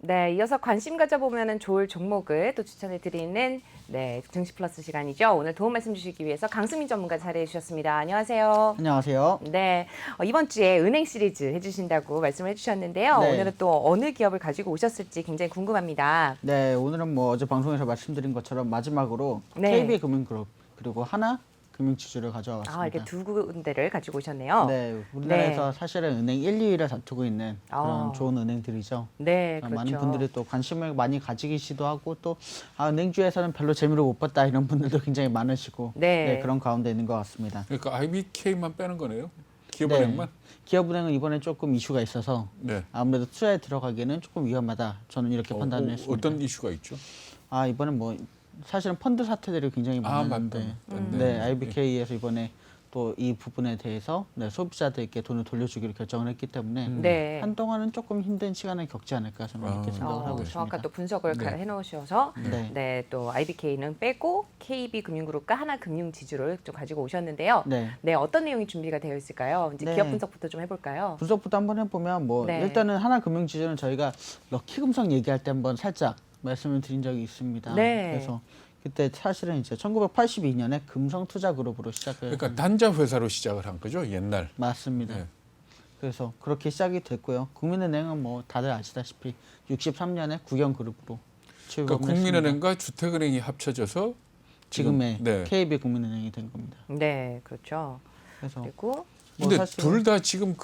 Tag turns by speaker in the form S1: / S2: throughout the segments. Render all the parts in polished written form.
S1: 네, 이어서 관심 가져보면 좋을 종목을 또 추천해드리는 증시 플러스 시간이죠. 오늘 도움 말씀 주시기 위해서 강승민 전문가 자리해 주셨습니다. 안녕하세요.
S2: 안녕하세요.
S1: 네, 이번 주에 은행 시리즈 해주신다고 말씀을 해주셨는데요.
S2: 네.
S1: 오늘은 또 어느 기업을 가지고 오셨을지 굉장히 궁금합니다.
S2: 네, 오늘은 뭐 어제 방송에서 말씀드린 것처럼 마지막으로
S1: 네.
S2: KB금융그룹 그리고 하나금융지주를 가져왔습니다.
S1: 이렇게 두 군데를 가지고 오셨네요.
S2: 네, 우리나라에서
S1: 네.
S2: 사실은 은행 1, 2위를 다투고 있는 그런 좋은 은행들이죠.
S1: 네, 그렇죠.
S2: 많은 분들이 또 관심을 많이 가지기도 하고 또 은행주에서는 별로 재미를 못 봤다 이런 분들도 굉장히 많으시고
S1: 네.
S2: 그런 가운데 있는 것 같습니다.
S3: 그러니까 IBK만 빼는 거네요. 기업은행만.
S2: 기업은행은 이번에 조금 이슈가 있어서
S3: 네.
S2: 아무래도 투자에 들어가기에는 조금 위험하다. 저는 이렇게 판단을 했습니다.
S3: 어떤 이슈가 있죠?
S2: 이번엔 뭐 사실은 펀드 사태들이 굉장히 많은데
S3: 맞다.
S2: 네, IBK에서 이번에 또 이 부분에 대해서 소비자들께 돈을 돌려주기로 결정을 했기 때문에
S1: 네.
S2: 한동안은 조금 힘든 시간을 겪지 않을까 저는 이렇게 생각을 하고 있습니다.
S1: 정확한 또 분석을
S3: 네.
S1: 해놓으셔서
S2: 네.
S1: 또 IBK는 빼고 KB금융그룹과 하나금융지주를 좀 가지고 오셨는데요.
S2: 네.
S1: 어떤 내용이 준비가 되어 있을까요? 이제
S2: 네.
S1: 기업 분석부터 좀 해볼까요?
S2: 분석부터 한번 해보면 뭐
S1: 네.
S2: 일단은 하나금융지주는 저희가 럭키금성 얘기할 때 한번 살짝 말씀을 드린 적이 있습니다.
S1: 네.
S2: 그래서 그때 사실은 이제 1982년에 금성투자그룹으로 시작을
S3: 그러니까 단자 회사로 시작을 한 거죠, 옛날.
S2: 맞습니다.
S3: 네.
S2: 그래서 그렇게 시작이 됐고요. 국민은행은 뭐 다들 아시다시피 63년에 국영그룹으로
S3: 그러니까
S2: 출범을 했습니다.
S3: 국민은행과 주택은행이 합쳐져서
S2: 지금의
S3: 네.
S2: KB국민은행이 된 겁니다.
S1: 네, 그렇죠.
S2: 그래서
S1: 그리고
S3: 근데
S2: 사실은-
S3: 둘 다 지금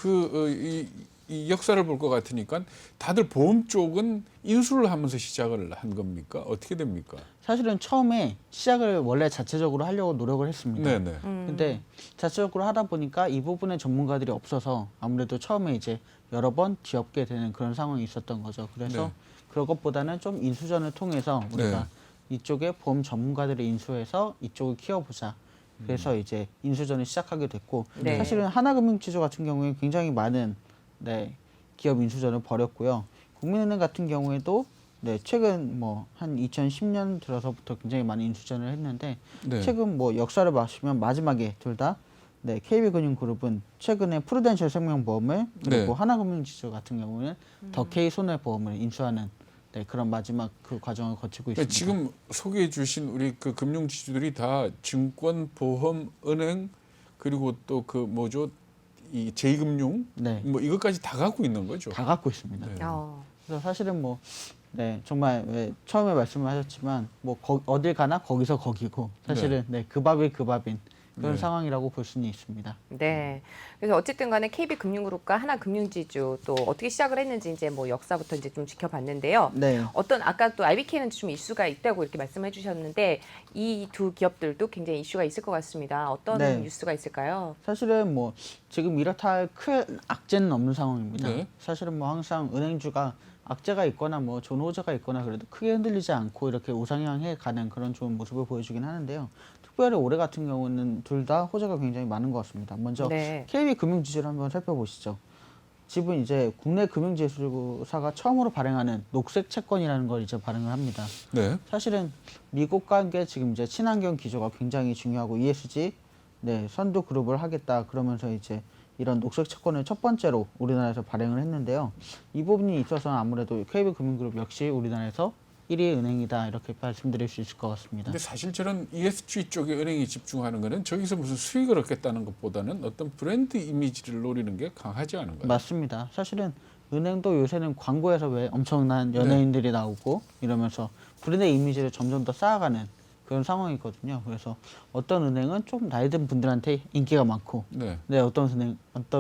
S3: 이 역사를 볼 것 같으니까 다들 보험 쪽은 인수를 하면서 시작을 한 겁니까? 어떻게 됩니까?
S2: 사실은 처음에 시작을 원래 자체적으로 하려고 노력을 했습니다.
S3: 네네.
S2: 근데 자체적으로 하다 보니까 이 부분에 전문가들이 없어서 아무래도 처음에 이제 여러 번 뒤엎게 되는 그런 상황이 있었던 거죠. 그래서
S3: 네.
S2: 그런 것보다는 좀 인수전을 통해서 우리가 이쪽에 보험 전문가들을 인수해서 이쪽을 키워보자. 그래서 이제 인수전을 시작하게 됐고
S1: 네.
S2: 사실은 하나금융지주 같은 경우에 굉장히 많은 기업 인수전을 벌였고요. 국민은행 같은 경우에도 최근 뭐 한 2010년 들어서부터 굉장히 많은 인수전을 했는데
S3: 네.
S2: 최근 뭐 역사를 보시면 마지막에 둘 다 KB금융그룹은 최근에 프루덴셜 생명보험을 그리고
S3: 네.
S2: 하나금융지주 같은 경우는 더케이 손해보험을 인수하는 그런 마지막 그 과정을 거치고 있습니다.
S3: 지금 소개해 주신 우리 그 금융지주들이 다 증권, 보험, 은행 그리고 또 그 뭐죠? 이 제2금융
S2: 네.
S3: 뭐 이것까지 다 갖고 있는 거죠.
S2: 다 갖고 있습니다.
S3: 네.
S2: 그래서 사실은 뭐 정말 처음에 말씀을 하셨지만 뭐 어딜 가나 거기서 거기고 사실은 그 밥이 그 밥인 그런
S3: 네.
S2: 상황이라고 볼 수는 있습니다.
S1: 네. 그래서 어쨌든 간에 KB금융그룹과 하나금융지주 또 어떻게 시작을 했는지 이제 뭐 역사부터 이제 좀 지켜봤는데요.
S2: 네.
S1: 아까 또 IBK는 좀 이슈가 있다고 이렇게 말씀해 주셨는데 이 두 기업들도 굉장히 이슈가 있을 것 같습니다. 어떤
S2: 네.
S1: 뉴스가 있을까요?
S2: 사실은 뭐 지금 이렇다 할 큰 악재는 없는 상황입니다.
S3: 네.
S2: 사실은 뭐 항상 은행주가 악재가 있거나 뭐 좋은 호재가 있거나 그래도 크게 흔들리지 않고 이렇게 우상향해 가는 그런 좋은 모습을 보여주긴 하는데요. 특별히 올해 같은 경우는 둘 다 호재가 굉장히 많은 것 같습니다. 먼저 KB금융지주를 한번 살펴보시죠. 지금 이제 국내 금융지주사가 처음으로 발행하는 녹색 채권이라는 걸 이제 발행을 합니다.
S3: 네.
S2: 사실은 미국과 함께 지금 이제 친환경 기조가 굉장히 중요하고 ESG 선도 그룹을 하겠다 그러면서 이제 이런 녹색 채권을 첫 번째로 우리나라에서 발행을 했는데요. 이 부분이 있어서는 아무래도 KB금융그룹 역시 우리나라에서 1위 은행이다 이렇게 말씀드릴 수 있을 것 같습니다.
S3: 근데 사실 저는 ESG 쪽에 은행이 집중하는 거는 저기서 무슨 수익을 얻겠다는 것보다는 어떤 브랜드 이미지를 노리는 게 강하지 않은가요?
S2: 맞습니다. 사실은 은행도 요새는 광고에서 왜 엄청난 연예인들이 나오고 이러면서 브랜드 이미지를 점점 더 쌓아가는 그런 상황이거든요. 그래서 어떤 은행은 좀 나이 든 분들한테 인기가 많고 어떤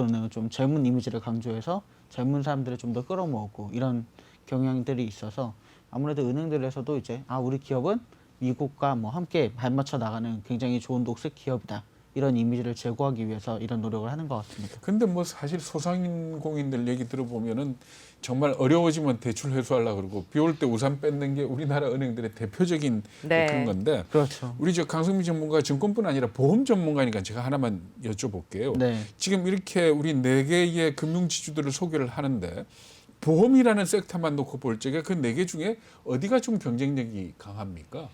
S2: 은행은 좀 젊은 이미지를 강조해서 젊은 사람들을 좀 더 끌어모으고 이런 경향들이 있어서 아무래도 은행들에서도 이제 우리 기업은 미국과 뭐 함께 발맞춰 나가는 굉장히 좋은 녹색 기업이다. 이런 이미지를 제고하기 위해서 이런 노력을 하는 것 같습니다.
S3: 근데 뭐 사실 소상공인들 얘기 들어보면은 정말 어려워지면 대출 회수하려고 그러고 비 올 때 우산 뺏는 게 우리나라 은행들의 대표적인 그런 건데
S2: 그렇죠.
S3: 우리 강승민 전문가 증권뿐 아니라 보험 전문가니까 제가 하나만 여쭤볼게요. 지금 이렇게 우리 4개의 금융지주들을 소개를 하는데 보험이라는 섹터만 놓고 볼 적에 그 4개 중에 어디가 좀 경쟁력이 강합니까?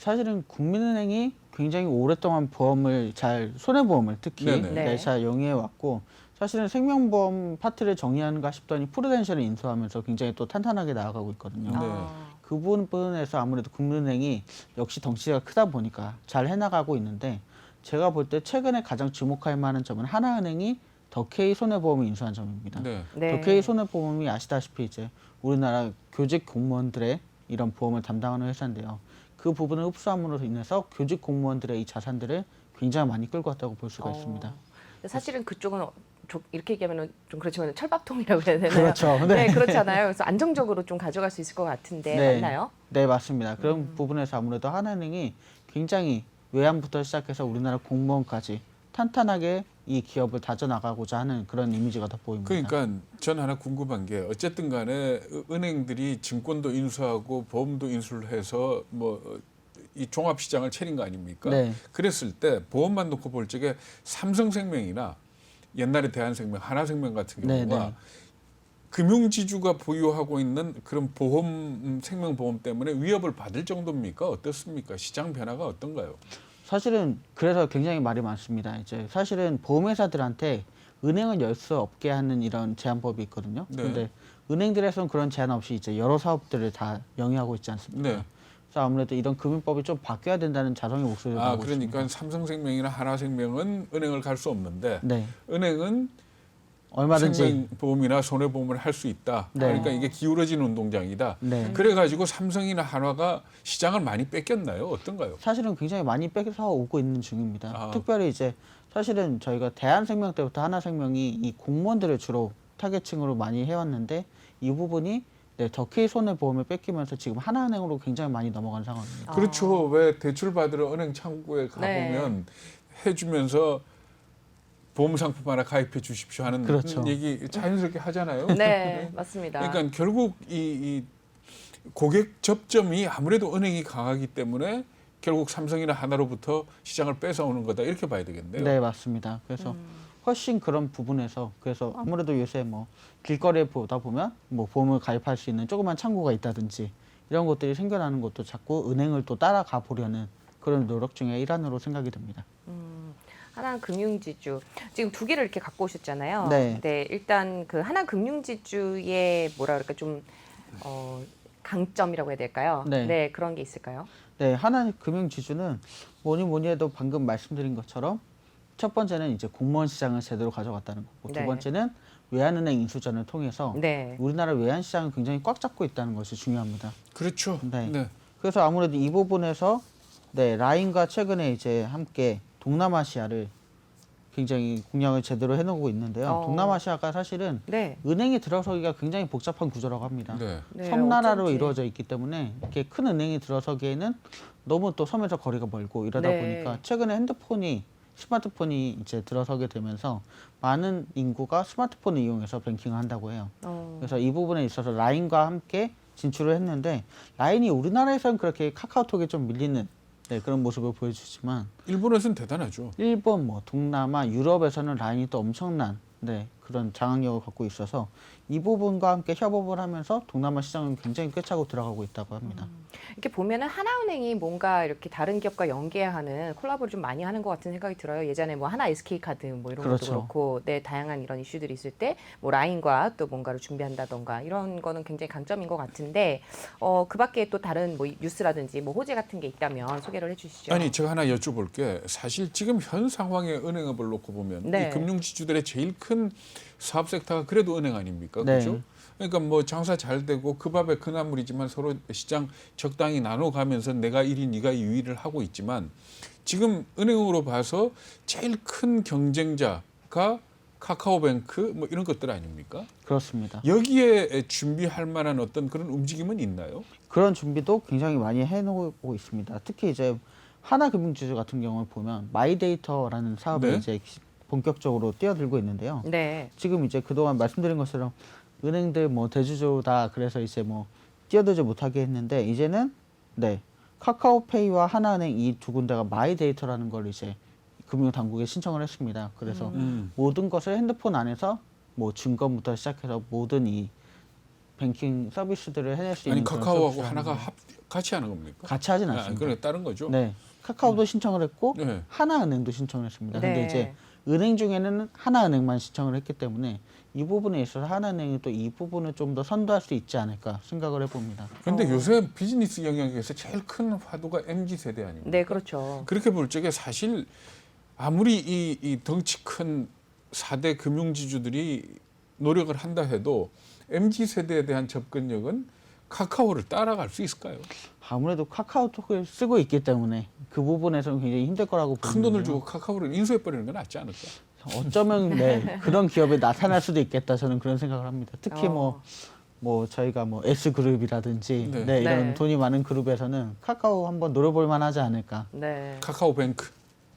S2: 사실은 국민은행이 굉장히 오랫동안 보험을 손해보험을 특히
S3: 네네.
S1: 네.
S2: 잘 영위해 왔고 사실은 생명보험 파트를 정리하는가 싶더니 프루덴셜을 인수하면서 굉장히 또 탄탄하게 나아가고 있거든요.
S3: 네.
S2: 그 부분에서 아무래도 국민은행이 역시 덩치가 크다 보니까 잘 해나가고 있는데 제가 볼 때 최근에 가장 주목할 만한 점은 하나은행이 더케이 손해보험을 인수한 점입니다.
S3: 네.
S1: 네.
S2: 더케이 손해보험이 아시다시피 이제 우리나라 교직 공무원들의 이런 보험을 담당하는 회사인데요. 그 부분을 흡수함으로 인해서 교직 공무원들의 이 자산들을 굉장히 많이 끌고 왔다고 볼 수가 있습니다.
S1: 근데 사실은 그쪽은 이렇게 얘기하면 좀 그렇지만 철밥통이라고 해야 되나요?
S2: 그렇죠.
S1: 네.
S2: 네.
S1: 그렇잖아요. 그래서 안정적으로 좀 가져갈 수 있을 것 같은데
S2: 네.
S1: 맞나요?
S2: 네, 맞습니다. 그런 부분에서 아무래도 하나은행이 굉장히 외환부터 시작해서 우리나라 공무원까지 탄탄하게 이 기업을 다져나가고자 하는 그런 이미지가 더 보입니다.
S3: 그러니까 전 하나 궁금한 게 어쨌든 간에 은행들이 증권도 인수하고 보험도 인수를 해서 뭐 이 종합시장을 차린 거 아닙니까?
S2: 네.
S3: 그랬을 때 보험만 놓고 볼 적에 삼성생명이나 옛날에 대한생명, 하나생명 같은
S2: 네,
S3: 경우가
S2: 네.
S3: 금융지주가 보유하고 있는 그런 보험, 생명보험 때문에 위협을 받을 정도입니까? 어떻습니까? 시장 변화가 어떤가요?
S2: 사실은 그래서 굉장히 말이 많습니다. 이제 사실은 보험회사들한테 은행을 열 수 없게 하는 이런 제한법이 있거든요.
S3: 네.
S2: 그런데 은행들에서는 그런 제한 없이 이제 여러 사업들을 다 영위하고 있지 않습니까?
S3: 네.
S2: 그래서 아무래도 이런 금융법이 좀 바뀌어야 된다는 자성의 목소리를 나오고
S3: 그러니까
S2: 있습니다.
S3: 삼성생명이나 하나생명은 은행을 갈 수 없는데
S2: 네,
S3: 은행은
S2: 얼마든지
S3: 생명보험이나 손해보험을 할 수 있다.
S2: 네.
S3: 그러니까 이게 기울어진 운동장이다.
S2: 네.
S3: 그래가지고 삼성이나 한화가 시장을 많이 뺏겼나요? 어떤가요?
S2: 사실은 굉장히 많이 뺏어서 오고 있는 중입니다.
S3: 아.
S2: 특별히 이제 사실은 저희가 대한생명 때부터 하나생명이 이 공무원들을 주로 타겟층으로 많이 해왔는데 이 부분이 더케이 손해보험을 뺏기면서 지금 하나은행으로 굉장히 많이 넘어간 상황입니다.
S3: 그렇죠. 왜 대출 받으러 은행 창구에 가보면 해주면서 보험 상품 하나 가입해 주십시오 하는
S2: 그렇죠.
S3: 얘기 자연스럽게 하잖아요.
S1: 네, 맞습니다.
S3: 그러니까 결국 이 고객 접점이 아무래도 은행이 강하기 때문에 결국 삼성이나 하나로부터 시장을 뺏어오는 거다 이렇게 봐야 되겠네요.
S2: 네, 맞습니다. 그래서 훨씬 그런 부분에서 그래서 아무래도 요새 뭐 길거리에 보다 보면 뭐 보험을 가입할 수 있는 조그만 창구가 있다든지 이런 것들이 생겨나는 것도 자꾸 은행을 또 따라가 보려는 그런 노력 중의 일환으로 생각이 됩니다.
S1: 하나금융지주 지금 두 개를 이렇게 갖고 오셨잖아요.
S2: 네.
S1: 일단 그 하나금융지주의 뭐라 그럴까 좀 강점이라고 해야 될까요?
S2: 네.
S1: 그런 게 있을까요?
S2: 네, 하나금융지주는 뭐니 해도 방금 말씀드린 것처럼 첫 번째는 이제 공무원 시장을 제대로 가져갔다는 거고
S1: 네.
S2: 두 번째는 외환은행 인수전을 통해서
S1: 네.
S2: 우리나라 외환 시장을 굉장히 꽉 잡고 있다는 것이 중요합니다.
S3: 그렇죠.
S2: 네. 그래서 아무래도 이 부분에서 라인과 최근에 이제 함께 동남아시아를 굉장히 공략을 제대로 해놓고 있는데요. 동남아시아가 사실은
S1: 네.
S2: 은행에 들어서기가 굉장히 복잡한 구조라고 합니다.
S3: 네.
S1: 네,
S2: 섬나라로
S1: 어쩐지.
S2: 이루어져 있기 때문에 이렇게 큰 은행이 들어서기에는 너무 또 섬에서 거리가 멀고 이러다
S1: 네.
S2: 보니까 최근에 스마트폰이 이제 들어서게 되면서 많은 인구가 스마트폰을 이용해서 뱅킹을 한다고 해요. 그래서 이 부분에 있어서 라인과 함께 진출을 했는데 라인이 우리나라에서는 그렇게 카카오톡에 좀 밀리는 그런 모습을 보여주지만
S3: 일본에서는 대단하죠.
S2: 일본, 뭐 동남아, 유럽에서는 라인이 또 엄청난 그런 장악력을 갖고 있어서 이 부분과 함께 협업을 하면서 동남아 시장은 굉장히 꿰차고 들어가고 있다고 합니다.
S1: 이렇게 보면은 하나은행이 뭔가 이렇게 다른 기업과 연계하는 콜라보를 좀 많이 하는 것 같은 생각이 들어요. 예전에 뭐 하나 SK카드 뭐 이런
S2: 그렇죠.
S1: 것도 그렇고, 다양한 이런 이슈들이 있을 때 뭐 라인과 또 뭔가를 준비한다던가 이런 거는 굉장히 강점인 것 같은데, 그 밖에 또 다른 뭐 뉴스라든지 뭐 호재 같은 게 있다면 소개를 해주시죠.
S3: 아니 제가 하나 여쭤볼 게 사실 지금 현 상황의 은행업을 놓고 보면
S1: 네.
S3: 이 금융지주들의 제일 큰 사업 섹터가 그래도 은행 아닙니까?
S2: 네.
S3: 그렇죠? 그러니까 뭐 장사 잘 되고 그 밥에 그 나물이지만 서로 시장 적당히 나눠가면서 내가 1위 네가 2위를 하고 있지만 지금 은행으로 봐서 제일 큰 경쟁자가 카카오뱅크 뭐 이런 것들 아닙니까?
S2: 그렇습니다.
S3: 여기에 준비할 만한 어떤 그런 움직임은 있나요?
S2: 그런 준비도 굉장히 많이 해놓고 있습니다. 특히 이제 하나금융지주 같은 경우를 보면 마이데이터라는 사업을
S3: 네.
S2: 이제 본격적으로 뛰어들고 있는데요.
S1: 네.
S2: 지금 이제 그동안 말씀드린 것처럼 은행들 뭐 대주주다 그래서 이제 뭐 뛰어들지 못하게 했는데 이제는 카카오페이와 하나은행 이 두 군데가 마이데이터라는 걸 이제 금융당국에 신청을 했습니다. 그래서 모든 것을 핸드폰 안에서 뭐 증권부터 시작해서 모든 이 뱅킹 서비스들을 해낼 수
S3: 아니
S2: 있는 그런
S3: 카카오하고
S2: 서비스를
S3: 하나가
S2: 하는 거예요.
S3: 같이 하는 겁니까?
S2: 같이 하진
S3: 아,
S2: 않습니다.
S3: 그래 다른 거죠.
S2: 네, 카카오도 신청을 했고
S3: 네.
S2: 하나은행도 신청을 했습니다. 근데
S1: 네.
S2: 이제 은행 중에는 하나은행만 신청을 했기 때문에 이 부분에 있어서 하나은행이 또 이 부분을 좀 더 선도할 수 있지 않을까 생각을 해봅니다.
S3: 근데 요새 비즈니스 영역에서 제일 큰 화두가 MZ 세대 아닙니까?
S1: 네, 그렇죠.
S3: 그렇게 볼 적에 사실 아무리 이 덩치 큰 4대 금융지주들이 노력을 한다 해도 MZ 세대에 대한 접근력은 카카오를 따라갈 수 있을까요?
S2: 아무래도 카카오톡을 쓰고 있기 때문에 그 부분에서는 굉장히 힘들 거라고
S3: 큰
S2: 보는데요.
S3: 돈을 주고 카카오를 인수해 버리는 건 낫지 않을까?
S2: 어쩌면 네, 그런 기업이 나타날 수도 있겠다 저는 그런 생각을 합니다. 특히
S1: 어.
S2: 뭐 저희가 뭐 S 그룹이라든지
S3: 네.
S2: 네, 이런
S1: 네.
S2: 돈이 많은 그룹에서는 카카오 한번 노려볼 만하지 않을까.
S1: 네.
S3: 카카오뱅크.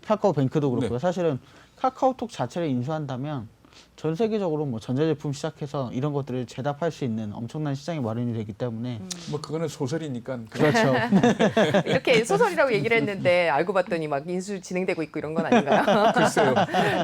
S2: 카카오뱅크도 그렇고요.
S3: 네.
S2: 사실은 카카오톡 자체를 인수한다면 전 세계적으로 뭐 전자제품 시작해서 이런 것들을 제답할 수 있는 엄청난 시장이 마련이 되기 때문에
S3: 뭐 그거는 소설이니까.
S2: 그렇죠.
S1: 이렇게 소설이라고 얘기를 했는데 알고 봤더니 막 인수 진행되고 있고 이런 건 아닌가요?
S3: 글쎄요.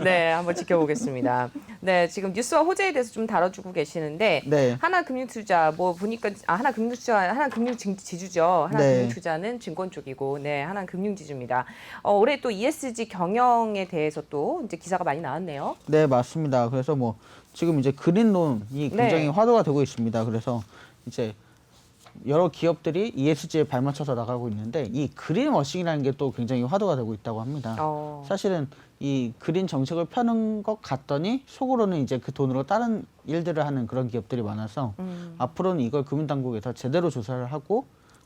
S1: 네, 한번 지켜보겠습니다. 네, 지금 뉴스와 호재에 대해서 좀 다뤄주고 계시는데
S2: 네.
S1: 하나금융투자 뭐 보니까 하나금융투자 하나금융지주죠.
S2: 네.
S1: 하나금융투자는 증권 쪽이고, 네, 하나금융지주입니다. 올해 또 ESG 경영에 대해서 또 이제 기사가 많이 나왔네요.
S2: 네, 맞습니다. 그래서 뭐 지금 이제 그린론이 굉장히
S1: 네.
S2: 화두가 되고 있습니다. 그래서 이제 여러 기업들이 ESG에 발맞춰서 나가고 있는데 이 그린워싱이라는 게 또 굉장히 화두가 되고 있다고 합니다. 사실은 이 그린 정책을 펴는 것 같더니 속으로는 이제 그 돈으로 다른 일들을 하는 그런 기업들이 많아서 앞으로는 이걸 금융당국에서 제대로 조사를 하고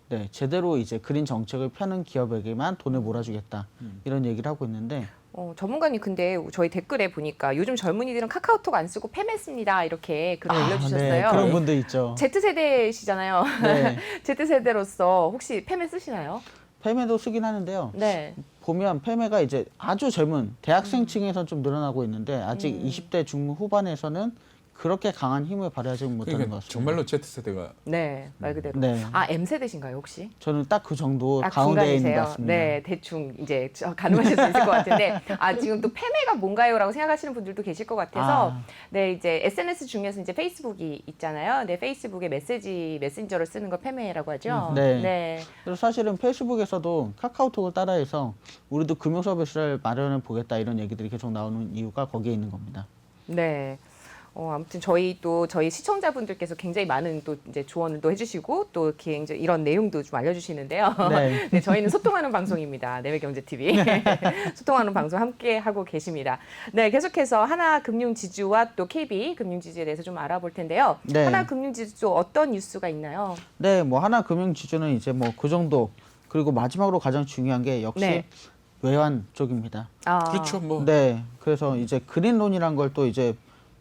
S2: 네, 제대로 이제 그린 정책을 펴는 기업에게만 돈을 몰아주겠다 이런 얘기를 하고 있는데
S1: 전문가님 근데 저희 댓글에 보니까 요즘 젊은이들은 카카오톡 안 쓰고 팸에 씁니다 이렇게 글을 올려주셨어요.
S2: 네, 그런 분들 있죠.
S1: Z세대시잖아요.
S2: 네.
S1: Z세대로서 혹시 팸에 쓰시나요?
S2: 페메도 쓰긴 하는데요.
S1: 네.
S2: 보면 페메가 이제 아주 젊은 대학생층에서 좀 늘어나고 있는데 아직 20대 중후반에서는 그렇게 강한 힘을 발휘하지 못하는 것
S3: 그러니까
S2: 같습니다.
S3: 정말로 Z세대가
S1: 네, 말 그대로.
S2: 네.
S1: M세대신가요, 혹시?
S2: 저는 딱 그 정도
S1: 딱
S2: 가운데에 있는 것
S1: 중간이세요.
S2: 같습니다.
S1: 네, 대충 이제 가늠하실 수 있을 것 같은데, 지금 또 팸메가 뭔가요라고 생각하시는 분들도 계실 것 같아서, 네, 이제 SNS 중에서 이제 페이스북이 있잖아요. 네, 페이스북에 메신저를 쓰는 걸 팸메라고 하죠.
S2: 네. 그래서 사실은 페이스북에서도 카카오톡을 따라해서 우리도 금융 서비스를 마련해 보겠다 이런 얘기들이 계속 나오는 이유가 거기에 있는 겁니다.
S1: 네. 아무튼 저희 시청자분들께서 굉장히 많은 또 이제 조언을 또 해주시고 또 굉장히 이런 내용도 좀 알려주시는데요.
S2: 네.
S1: 네, 저희는 소통하는 방송입니다. 내외경제TV 소통하는 방송 함께 하고 계십니다. 네, 계속해서 하나금융지주와 또 KB금융지주에 대해서 좀 알아볼 텐데요.
S2: 네.
S1: 하나금융지주 어떤 뉴스가 있나요?
S2: 네, 뭐 하나금융지주는 이제 뭐 그 정도 그리고 마지막으로 가장 중요한 게 역시
S1: 네.
S2: 외환 쪽입니다.
S3: 그렇죠. 뭐
S2: 네, 그래서 이제 그린론이란 걸 또 이제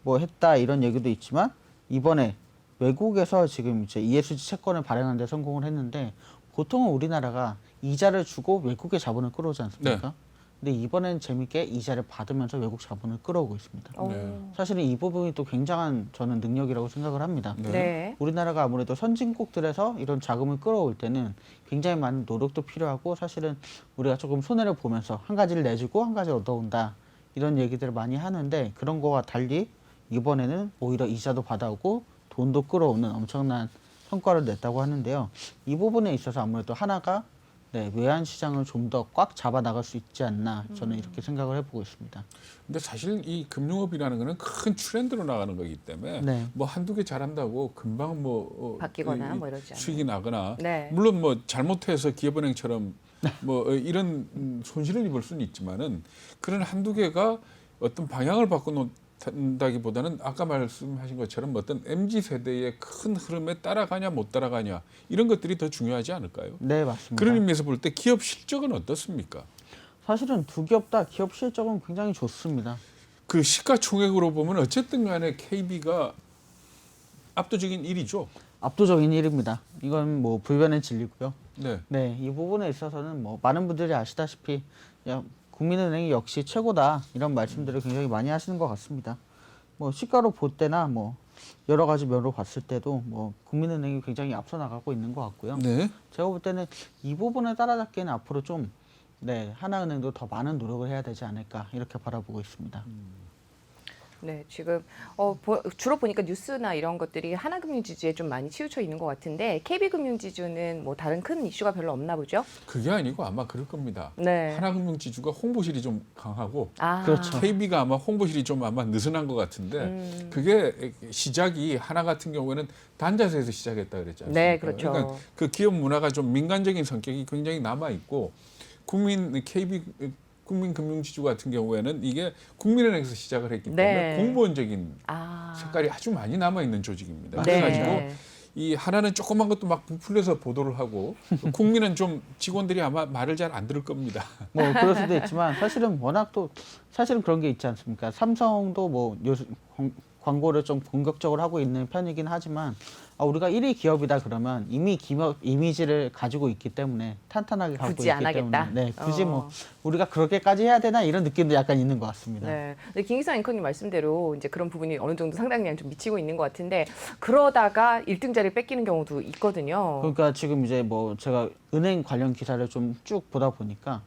S2: 뭐 했다 이런 얘기도 있지만 이번에 외국에서 지금 이제 ESG 채권을 발행하는 데 성공을 했는데 보통은 우리나라가 이자를 주고 외국의 자본을 끌어오지 않습니까?
S3: 네.
S2: 근데 이번엔 재밌게 이자를 받으면서 외국 자본을 끌어오고 있습니다.
S3: 네.
S2: 사실은 이 부분이 또 굉장한 저는 능력이라고 생각을 합니다.
S1: 네.
S2: 우리나라가 아무래도 선진국들에서 이런 자금을 끌어올 때는 굉장히 많은 노력도 필요하고 사실은 우리가 조금 손해를 보면서 한 가지를 내주고 한 가지를 얻어온다 이런 얘기들을 많이 하는데 그런 거와 달리 이번에는 오히려 이자도 받아오고 돈도 끌어오는 엄청난 성과를 냈다고 하는데요. 이 부분에 있어서 아무래도 하나가 네, 외환 시장을 좀 더 꽉 잡아 나갈 수 있지 않나 저는 이렇게 생각을 해보고 있습니다.
S3: 근데 사실 이 금융업이라는 거는 큰 트렌드로 나가는 거기 때문에
S2: 네.
S3: 뭐 한두 개 잘한다고 금방
S1: 바뀌거나 뭐 이러지 않아요.
S3: 수익이 나거나
S1: 네.
S3: 물론 뭐 잘못해서 기업은행처럼 뭐 이런 손실을 입을 수는 있지만은 그런 한두 개가 어떤 방향을 바꿔놓는다기보다는 아까 말씀하신 것처럼 어떤 MZ 세대의 큰 흐름에 따라가냐 못 따라가냐 이런 것들이 더 중요하지 않을까요?
S2: 네, 맞습니다.
S3: 그런 의미에서 볼 때 기업 실적은 어떻습니까?
S2: 사실은 두 기업 다 기업 실적은 굉장히 좋습니다.
S3: 그 시가총액으로 보면 어쨌든 간에 KB가 압도적인 1위죠.
S2: 압도적인 1위입니다. 이건 뭐 불변의 진리고요.
S3: 네.
S2: 네, 이 부분에 있어서는 뭐 많은 분들이 아시다시피 야, 국민은행이 역시 최고다 이런 말씀들을 굉장히 많이 하시는 것 같습니다. 뭐 시가로 볼 때나 뭐 여러 가지 면으로 봤을 때도 뭐 국민은행이 굉장히 앞서 나가고 있는 것 같고요.
S3: 네.
S2: 제가 볼 때는 이 부분을 따라잡기에는 앞으로 좀 네, 하나은행도 더 많은 노력을 해야 되지 않을까 이렇게 바라보고 있습니다.
S1: 네, 지금 주로 보니까 뉴스나 이런 것들이 하나금융지주에 좀 많이 치우쳐 있는 것 같은데 KB금융지주는 뭐 다른 큰 이슈가 별로 없나 보죠?
S3: 그게 아니고 아마 그럴 겁니다.
S1: 네.
S3: 하나금융지주가 홍보실이 좀 강하고
S1: 아,
S2: 그렇죠.
S3: KB가 아마 홍보실이 좀 아마 느슨한 것 같은데 그게 시작이 하나 같은 경우에는 단자세에서 시작했다 그랬지 않습니까?
S1: 네, 그렇죠.
S3: 그러니까 그 기업 문화가 좀 민간적인 성격이 굉장히 남아 있고 국민금융지주 같은 경우에는 이게 국민은행에서 시작을 했기 때문에
S1: 네.
S3: 공무원적인
S1: 아,
S3: 색깔이 아주 많이 남아 있는 조직입니다.
S1: 네.
S3: 그래가지고 이 하나는 조그만 것도 막 부풀려서 보도를 하고 국민은 좀 직원들이 아마 말을 잘 안 들을 겁니다.
S2: 뭐 그럴 수도 있지만 사실은 워낙 또 사실은 그런 게 있지 않습니까? 삼성도 뭐 요새 광고를 좀 본격적으로 하고 있는 편이긴 하지만 우리가 1위 기업이다 그러면 이미 기업 이미지를 가지고 있기 때문에 탄탄하게 가고
S1: 굳이
S2: 있기
S1: 안 하겠다?
S2: 때문에 굳이 뭐 우리가 그렇게까지 해야 되나 이런 느낌도 약간 있는 것 같습니다.
S1: 네. 근데 김기성 앵커님 말씀대로 이제 그런 부분이 어느 정도 상당량 좀 미치고 있는 것 같은데 그러다가 1등 자리를 뺏기는 경우도 있거든요.
S2: 그러니까 지금 이제 뭐 제가 은행 관련 기사를 좀 쭉 보다 보니까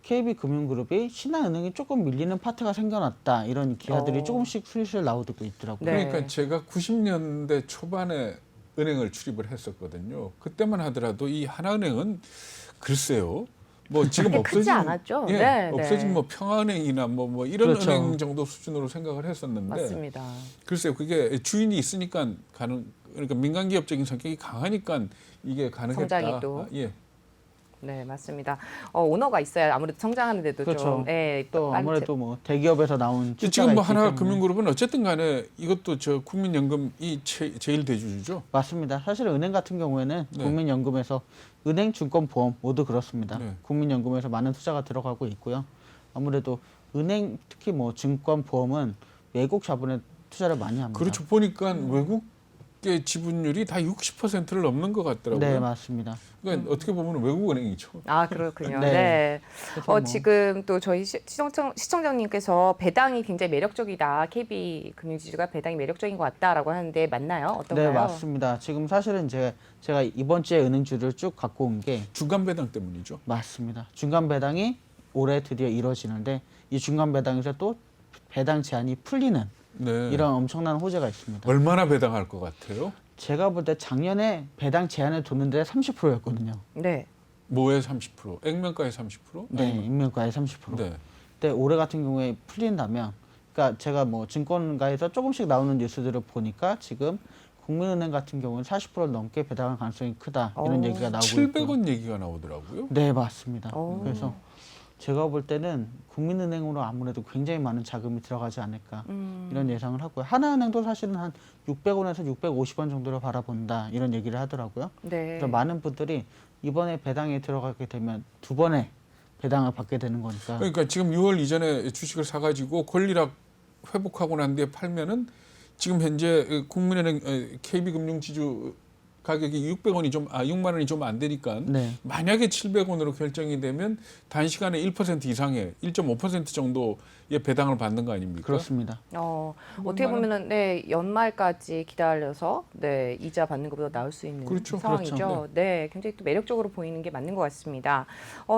S2: KB금융그룹이 신한은행이 조금 밀리는 파트가 생겨났다 이런 기사들이 조금씩 슬슬 나오고 있더라고요.
S1: 네.
S3: 그러니까 제가 90년대 초반에 은행을 출입을 했었거든요. 그때만 하더라도 이 하나은행은 글쎄요. 뭐 지금
S1: 그렇게 크지
S3: 없어진
S1: 않았죠.
S3: 예,
S1: 네,
S3: 없어진
S1: 네.
S3: 뭐 평화은행이나 뭐 이런
S2: 그렇죠.
S3: 은행 정도 수준으로 생각을 했었는데
S1: 맞습니다.
S3: 글쎄요. 그게 주인이 있으니까 그러니까 민간기업적인 성격이 강하니까 이게 가능했다.
S1: 성장이 또.
S3: 예.
S1: 네, 맞습니다. 오너가 있어야 아무래도 성장하는 데도
S2: 그렇죠.
S1: 좀
S2: 또
S1: 빨리
S2: 아무래도 뭐 대기업에서 나온
S3: 지금
S2: 출자가
S3: 뭐
S2: 있기 때문에.
S3: 하나금융그룹은 어쨌든 간에 이것도 저 국민연금이 제일 대주주죠.
S2: 맞습니다. 사실 은행 같은 경우에는
S3: 네.
S2: 국민연금에서 은행, 증권, 보험 모두 그렇습니다.
S3: 네.
S2: 국민연금에서 많은 투자가 들어가고 있고요. 아무래도 은행 특히 뭐 증권, 보험은 외국 자본에 투자를 많이 합니다.
S3: 그렇죠. 보니까 외국의 지분율이 다 60%를 넘는 것 같더라고요.
S2: 네, 맞습니다.
S3: 그러니까 어떻게 보면 외국은행이죠.
S1: 아, 그렇군요.
S2: 네.
S1: 네.
S2: 그래서 뭐
S1: 지금 또 저희 시청자님께서 배당이 굉장히 매력적이다. KB금융지주가 배당이 매력적인 것 같다라고 하는데 맞나요? 어떤가요?
S2: 네, 맞습니다. 지금 사실은 제가 이번 주에 은행주를 쭉 갖고 온 게
S3: 중간 배당 때문이죠.
S2: 맞습니다. 중간 배당이 올해 드디어 이루어지는데 이 중간 배당에서 또 배당 제한이 풀리는
S3: 네.
S2: 이런 엄청난 호재가 있습니다.
S3: 얼마나 배당할 것 같아요?
S2: 제가 볼 때 작년에 배당 제한을 뒀는데 30%였거든요.
S1: 네.
S3: 뭐에 30%? 액면가에 30%?
S2: 네,
S3: 아니면-
S2: 인명가의 30%.
S3: 네.
S2: 근데 올해 같은 경우에 풀린다면, 그러니까 제가 뭐 증권가에서 조금씩 나오는 뉴스들을 보니까 지금 국민은행 같은 경우는 40%를 넘게 배당할 가능성이 크다 이런 얘기가 나오고 있고.
S3: 700원 얘기가 나오더라고요.
S2: 네, 맞습니다.
S1: 오.
S2: 그래서 제가 볼 때는 국민은행으로 아무래도 굉장히 많은 자금이 들어가지 않을까 이런 예상을 하고요. 하나은행도 사실은 한 600원에서 650원 정도로 바라본다 이런 얘기를 하더라고요.
S1: 네.
S2: 그래서 많은 분들이 이번에 배당에 들어가게 되면 두 번의 배당을 받게 되는 거니까.
S3: 그러니까 지금 6월 이전에 주식을 사가지고 권리락 회복하고 난 뒤에 팔면은 지금 현재 국민은행 KB금융지주 가격이 6만 원이 좀 안 되니까
S2: 네.
S3: 만약에 700원으로 결정이 되면 단시간에 1% 이상의 1.5% 정도의 배당을 받는 거 아닙니까?
S2: 그렇습니다.
S1: 어떻게 보면은 네, 연말까지 기다려서 네, 이자 받는 것보다 나을 수 있는
S3: 그렇죠.
S1: 상황이죠.
S2: 그렇죠.
S1: 네, 굉장히 또 매력적으로 보이는 게 맞는 것 같습니다.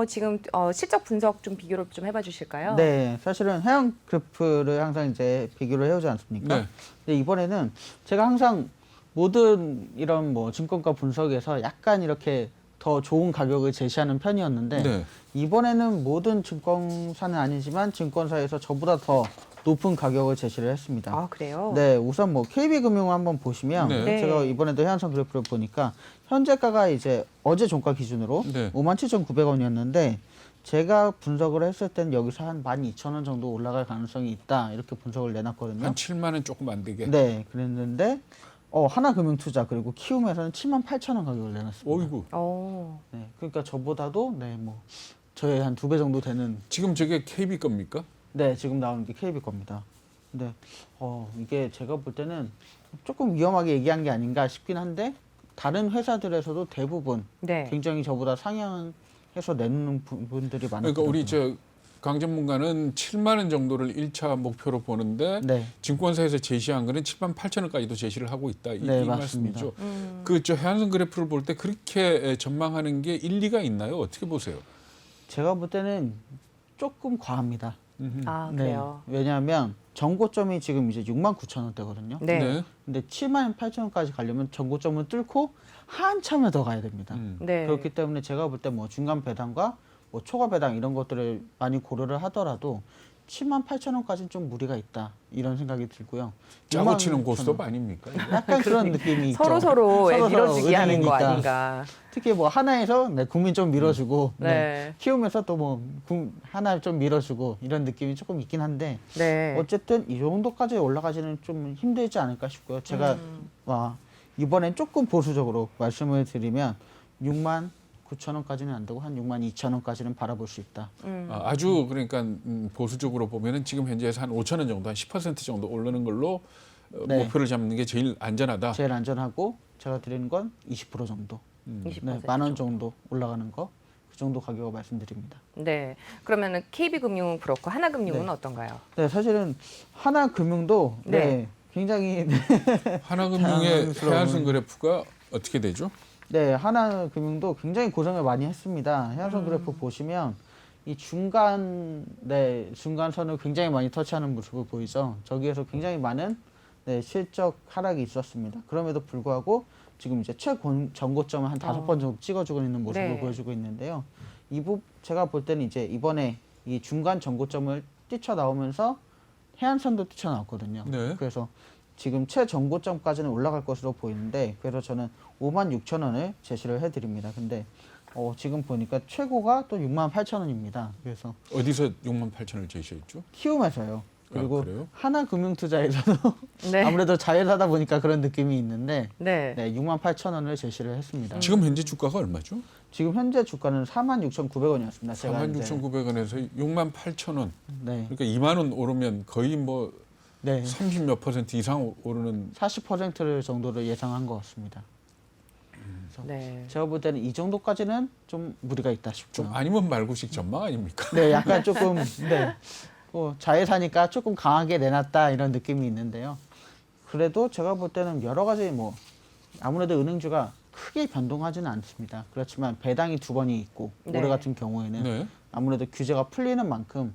S1: 지금 실적 분석 좀 비교를 좀 해봐 주실까요?
S2: 네, 사실은 해양 그래프를 항상 이제 비교를 해오지 않습니까?
S3: 네.
S2: 근데 이번에는 제가 항상 모든 이런 뭐 증권가 분석에서 약간 이렇게 더 좋은 가격을 제시하는 편이었는데
S3: 네.
S2: 이번에는 모든 증권사는 아니지만 증권사에서 저보다 더 높은 가격을 제시를 했습니다.
S1: 아, 그래요?
S2: 네, 우선 뭐 KB금융 한번 보시면
S3: 네.
S2: 제가 이번에도 해안선 그래프를 보니까 현재가가 이제 어제 종가 기준으로
S3: 네.
S2: 57,900원이었는데 제가 분석을 했을 때는 여기서 한 12,000원 정도 올라갈 가능성이 있다 이렇게 분석을 내놨거든요.
S3: 한 7만 원 조금 안 되게.
S2: 네, 그랬는데 하나금융투자 그리고 키움에서는 78,000원 가격을 내놨습니다.
S3: 어이구.
S2: 네, 그러니까 저보다도 뭐 저의 한 2배 정도 되는.
S3: 지금 저게 KB 겁니까?
S2: 네, 지금 나오는 게 KB 겁니다. 근데 이게 제가 볼 때는 조금 위험하게 얘기한 게 아닌가 싶긴 한데 다른 회사들에서도 대부분
S1: 네.
S2: 굉장히 저보다 상향해서 내는 부분들이 많아요.
S3: 그러니까 우리 강 전문가는 7만 원 정도를 1차 목표로 보는데
S2: 네.
S3: 증권사에서 제시한 거는 7만 8천 원까지도 제시를 하고 있다. 이
S2: 네,
S3: 말씀이죠.
S1: 음.
S3: 해안선 그래프를 볼 때 그렇게 전망하는 게 일리가 있나요? 어떻게 보세요?
S2: 제가 볼 때는 조금 과합니다.
S1: 아,
S2: 네.
S1: 그래요.
S2: 왜냐하면 전고점이 지금 이제 69,000원대거든요.
S1: 네.
S3: 네.
S2: 근데 78,000원까지 가려면 전고점을 뚫고 한참을 더 가야 됩니다.
S1: 네.
S2: 그렇기 때문에 제가 볼 때 뭐 중간 배당과 뭐 초과 배당 이런 것들을 많이 고려를 하더라도 78,000원까지는 좀 무리가 있다 이런 생각이 들고요.
S3: 짜고 치는
S2: 66,000원.
S3: 고스톱 아닙니까?
S2: 약간 그런 느낌이 있죠.
S1: 서로 밀어주기 하는 거
S2: 은행이니까.
S1: 아닌가.
S2: 특히 뭐 하나에서 네, 국민 좀 밀어주고
S1: 네.
S2: 키우면서 또 뭐 하나 좀 밀어주고 이런 느낌이 조금 있긴 한데
S1: 네.
S2: 어쨌든 이 정도까지 올라가지는 좀 힘들지 않을까 싶고요. 제가 이번엔 조금 보수적으로 말씀을 드리면 69,000원까지는 안 되고 한 62,000원까지는 바라볼 수 있다.
S3: 아주 그러니까 보수적으로 보면은 지금 현재에서 한 5천 원 정도, 한 10% 정도 오르는 걸로
S2: 네.
S3: 목표를 잡는 게 제일 안전하다.
S2: 제일 안전하고 제가 드리는 건 20% 정도.
S1: 20%.
S2: 네, 10,000원 정도 올라가는 거. 그 정도 가격을 말씀드립니다.
S1: 네. 그러면은 KB금융은 그렇고 하나금융은
S2: 네.
S1: 어떤가요?
S2: 네, 사실은 하나금융도
S1: 네.
S2: 굉장히
S3: 하나금융의
S2: 당황스러운-
S3: 해안선 그래프가 어떻게 되죠?
S2: 네, 하나금융도 굉장히 고생을 많이 했습니다. 해안선 그래프 보시면 이 중간선을 굉장히 많이 터치하는 모습을 보이죠. 저기에서 굉장히 많은 실적 하락이 있었습니다. 그럼에도 불구하고 지금 이제 최전고점을 한 5번 정도 찍어주고 있는 모습을
S1: 네.
S2: 보여주고 있는데요. 제가 볼 때는 이제 이번에 이 중간 전고점을 뛰쳐나오면서 해안선도 뛰쳐나왔거든요.
S3: 네.
S2: 그래서 지금 최전고점까지는 올라갈 것으로 보이는데 그래서 저는 56,000원을 제시를 해드립니다. 근데 지금 보니까 최고가 또 68,000원입니다. 그래서
S3: 어디서 68,000원을 제시했죠?
S2: 키움에서요. 그리고
S3: 그래요?
S2: 하나금융투자에서도
S1: 네.
S2: 아무래도 자회사다 보니까 그런 느낌이 있는데
S1: 네.
S2: 68,000원을 제시를 했습니다.
S3: 지금 현재 주가가 얼마죠?
S2: 지금 현재 주가는 46,900원이었습니다.
S3: 46,900원에서 68,000원.
S2: 네,
S3: 그러니까 2만 원 오르면 거의 뭐
S2: 네,
S3: 30몇 % 이상 오르는
S2: 40%를 정도를 예상한 것 같습니다.
S1: 네.
S2: 제가 볼 때는 이 정도까지는 좀 무리가 있다
S3: 좀
S2: 싶고요.
S3: 아니면 말고식 전망 아닙니까?
S2: 네, 약간 조금 자회사니까 조금 강하게 내놨다 이런 느낌이 있는데요. 그래도 제가 볼 때는 여러 가지 뭐 아무래도 은행주가 크게 변동하지는 않습니다. 그렇지만 배당이 2번이 있고
S1: 네.
S2: 올해 같은 경우에는
S3: 네.
S2: 아무래도 규제가 풀리는 만큼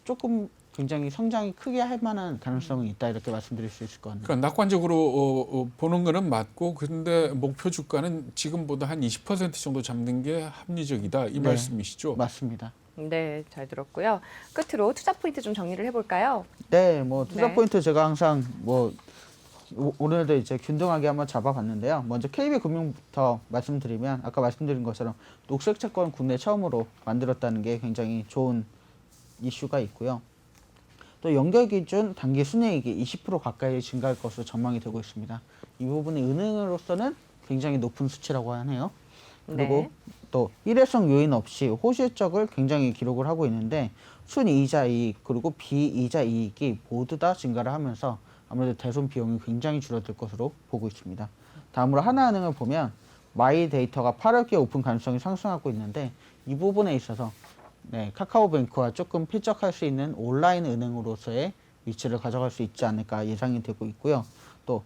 S2: 조금 굉장히 성장이 크게 할 만한 가능성이 있다 이렇게 말씀드릴 수 있을 것 같네요.
S3: 그러니까 낙관적으로 보는 거는 맞고 근데 목표 주가는 지금보다 한 20% 정도 잡는 게 합리적이다 이
S2: 네.
S3: 말씀이시죠?
S2: 맞습니다.
S1: 네, 잘 들었고요. 끝으로 투자 포인트 좀 정리를 해볼까요?
S2: 네, 뭐 투자
S1: 네.
S2: 포인트 제가 항상 뭐 오늘도 이제 균등하게 한번 잡아봤는데요. 먼저 KB금융부터 말씀드리면 아까 말씀드린 것처럼 녹색 채권 국내 처음으로 만들었다는 게 굉장히 좋은 이슈가 있고요. 또 연결 기준 단기 순이익이 20% 가까이 증가할 것으로 전망이 되고 있습니다. 이 부분이 은행으로서는 굉장히 높은 수치라고 하네요. 그리고
S1: 네.
S2: 또 일회성 요인 없이 호실적을 굉장히 기록을 하고 있는데 순이자 이익 그리고 비이자 이익이 모두 다 증가를 하면서 아무래도 대손 비용이 굉장히 줄어들 것으로 보고 있습니다. 다음으로 하나은행을 보면 마이 데이터가 8월기에 오픈 가능성이 상승하고 있는데 이 부분에 있어서 카카오뱅크와 조금 필적할 수 있는 온라인 은행으로서의 위치를 가져갈 수 있지 않을까 예상이 되고 있고요. 또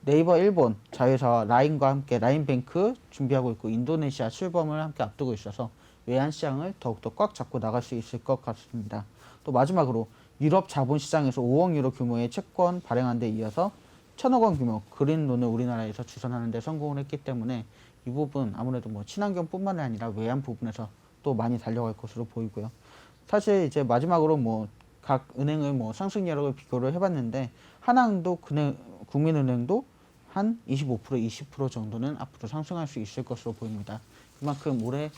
S2: 네이버 일본 자회사와 라인과 함께 라인뱅크 준비하고 있고 인도네시아 출범을 함께 앞두고 있어서 외환 시장을 더욱더 꽉 잡고 나갈 수 있을 것 같습니다. 또 마지막으로 유럽 자본시장에서 5억 유로 규모의 채권 발행한 데 이어서 1,000억 원 규모 그린론을 우리나라에서 주선하는 데 성공을 했기 때문에 이 부분 아무래도 뭐 친환경뿐만 아니라 외환 부분에서 또 많이 달려갈 것으로 보이고요. 사실 이제 마지막으로 뭐 각 은행을 뭐 상승 여력을 비교를 해봤는데 하나은행도 국민은행도 한 25% 20% 정도는 앞으로 상승할 수 있을 것으로 보입니다. 그만큼 올해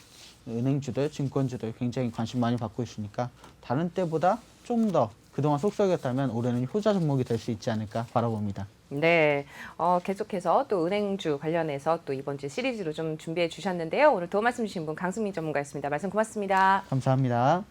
S2: 은행주들, 증권주들 굉장히 관심 많이 받고 있으니까 다른 때보다 좀 더 그동안 속썩였다면 올해는 효자 종목이 될 수 있지 않을까 바라봅니다.
S1: 네, 계속해서 또 은행주 관련해서 또 이번 주 시리즈로 좀 준비해 주셨는데요. 오늘 도움 말씀 주신 분 강승민 전문가였습니다. 말씀 고맙습니다.
S2: 감사합니다.